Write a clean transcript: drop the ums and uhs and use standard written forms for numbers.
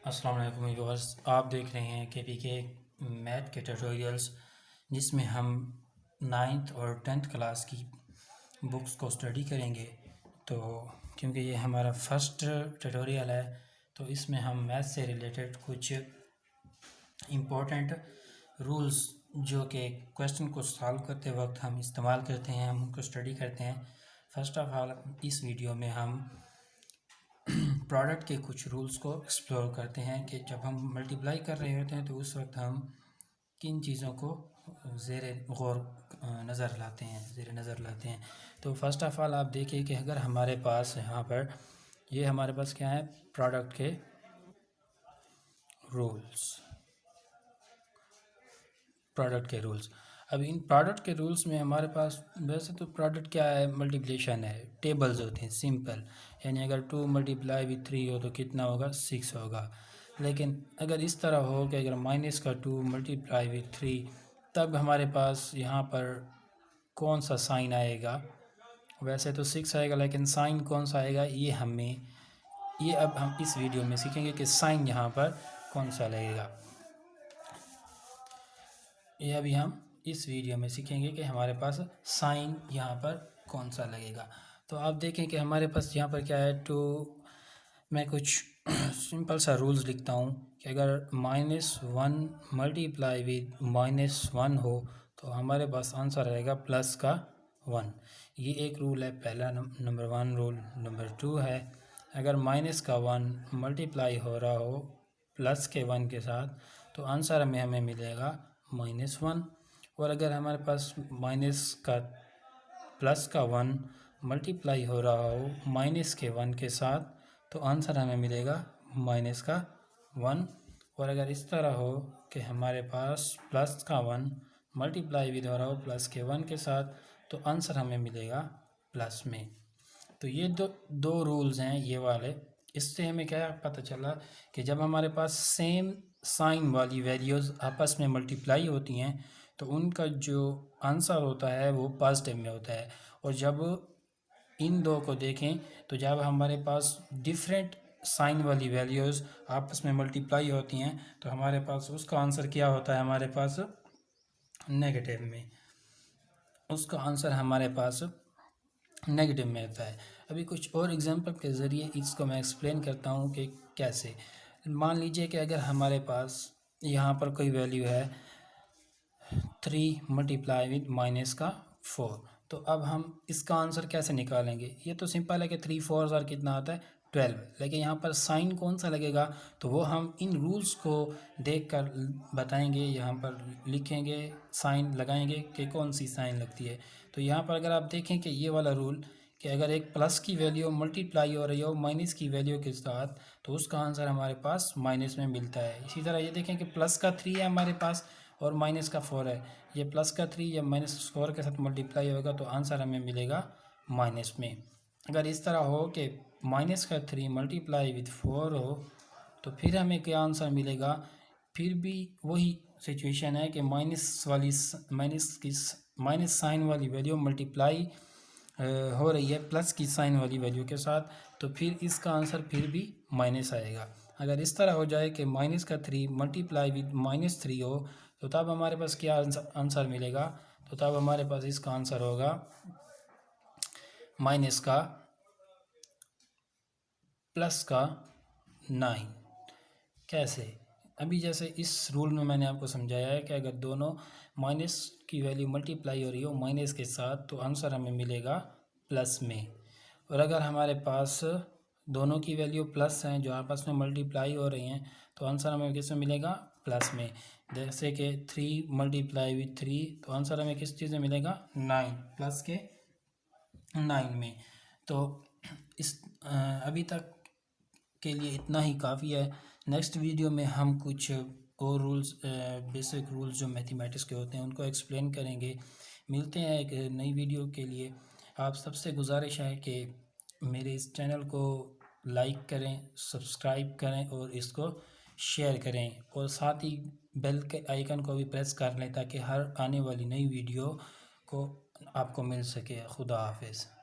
अस्सलाम वालेकुम व्यूअर्स, आप देख रहे हैं के मैथ के ट्यूटोरियल्स जिसमें हम 9th और 10th क्लास की बुक्स को स्टडी करेंगे। तो क्योंकि ये हमारा फर्स्ट ट्यूटोरियल है तो इसमें हम मैथ से रिलेटेड कुछ इम्पोर्टेंट रूल्स जो कि क्वेश्चन को सॉल्व करते वक्त हम इस्तेमाल करते हैं, हम उनको स्टडी करते हैं। फर्स्ट ऑफ ऑल इस वीडियो में हम प्रोडक्ट के कुछ रूल्स को एक्सप्लोर करते हैं कि जब हम मल्टीप्लाई कर रहे होते हैं तो उस वक्त हम किन चीज़ों को ज़ेरे गौर ज़ेरे नज़र लाते हैं। तो फर्स्ट ऑफ ऑल आप देखिए कि अगर हमारे पास यहाँ पर ये हमारे पास क्या है, प्रोडक्ट के रूल्स। अब इन प्रोडक्ट के रूल्स में हमारे पास वैसे तो प्रोडक्ट क्या है, मल्टीप्लिकेशन है, टेबल्स होते हैं सिंपल, यानी अगर 2 मल्टीप्लाई विथ 3 हो तो कितना होगा, 6 होगा। लेकिन अगर इस तरह हो कि अगर माइनस का 2 मल्टीप्लाई विथ 3, तब हमारे पास यहाँ पर कौन सा साइन आएगा। वैसे तो 6 आएगा लेकिन साइन कौन सा आएगा ये अब हम इस वीडियो में सीखेंगे कि साइन यहाँ पर कौन सा लगेगा। ये अभी हम इस वीडियो में सीखेंगे कि हमारे पास साइन यहाँ पर कौन सा लगेगा। तो आप देखें कि हमारे पास यहाँ पर क्या है, तो मैं कुछ सिंपल सा रूल्स लिखता हूँ कि अगर -1 मल्टीप्लाई विद -1 हो तो हमारे पास आंसर रहेगा +1। ये एक रूल है पहला, नंबर 1 रूल। नंबर 2 है, अगर -1 मल्टीप्लाई हो रहा हो +1 के साथ तो आंसर हमें मिलेगा -1। और अगर हमारे पास +1 मल्टीप्लाई हो रहा हो -1 के साथ तो आंसर हमें मिलेगा -1। और अगर इस तरह हो कि हमारे पास +1 मल्टीप्लाई विद हो रहा हो +1 के साथ तो आंसर हमें मिलेगा प्लस में। तो ये दो रूल्स हैं ये वाले। इससे हमें क्या पता चला कि जब हमारे पास सेम साइन वाली वैल्यूज़ आपस में मल्टीप्लाई होती हैं तो उनका जो आंसर होता है वो पॉजिटिव में होता है। और जब इन दो को देखें तो जब हमारे पास डिफरेंट साइन वाली वैल्यूज़ आपस में मल्टीप्लाई होती हैं तो हमारे पास उसका आंसर क्या होता है, हमारे पास नेगेटिव में, उसका आंसर हमारे पास नेगेटिव में होता है। अभी कुछ और एग्जांपल के ज़रिए इसको मैं एक्सप्लेन करता हूँ कि कैसे। मान लीजिए कि अगर हमारे पास यहाँ पर कोई वैल्यू है 3 मल्टीप्लाई विद -4, तो अब हम इसका आंसर कैसे निकालेंगे। ये तो सिंपल है कि 3 4 और कितना आता है 12, लेकिन यहाँ पर साइन कौन सा लगेगा तो वो हम इन रूल्स को देखकर बताएंगे, यहाँ पर लिखेंगे, साइन लगाएंगे कि कौन सी साइन लगती है। तो यहाँ पर अगर आप देखें कि ये वाला रूल कि अगर एक प्लस की वैल्यू मल्टीप्लाई हो रही हो माइनस की वैल्यू के साथ तो उसका आंसर हमारे पास माइनस में मिलता है। इसी तरह ये देखें कि प्लस का 3 है हमारे पास और माइनस का 4 है, ये प्लस का 3 या -4 के साथ मल्टीप्लाई होगा तो आंसर हमें मिलेगा माइनस में। अगर इस तरह हो कि माइनस का 3 मल्टीप्लाई विथ 4 हो तो फिर हमें क्या आंसर मिलेगा। फिर भी वही सिचुएशन है कि माइनस साइन वाली वैल्यू मल्टीप्लाई हो रही है प्लस की साइन वाली वैल्यू के साथ, तो फिर इसका आंसर फिर भी माइनस आएगा। अगर इस तरह हो जाए कि -3 मल्टीप्लाई विद -3 हो तो तब हमारे पास क्या आंसर मिलेगा, तो तब हमारे पास इसका आंसर होगा +9। कैसे, अभी जैसे इस रूल में मैंने आपको समझाया है कि अगर दोनों माइनस की वैल्यू मल्टीप्लाई हो रही हो माइनस के साथ तो आंसर हमें मिलेगा प्लस में। और अगर हमारे पास दोनों की वैल्यू प्लस हैं जो आपस में मल्टीप्लाई हो रही हैं तो आंसर हमें किस में मिलेगा, प्लस में। जैसे कि 3 मल्टीप्लाई विथ 3 तो आंसर हमें किस चीज़ में मिलेगा, 9, प्लस के 9 में। तो इस अभी तक के लिए इतना ही काफ़ी है। नेक्स्ट वीडियो में हम कुछ और रूल्स, बेसिक रूल्स जो मैथमेटिक्स के होते हैं उनको एक्सप्लेन करेंगे। मिलते हैं एक नई वीडियो के लिए। आप सबसे गुजारिश है कि मेरे इस चैनल को लाइक करें, सब्सक्राइब करें और इसको शेयर करें और साथ ही बेल के आइकन को भी प्रेस कर लें ताकि हर आने वाली नई वीडियो को आपको मिल सके। खुदा हाफिज़।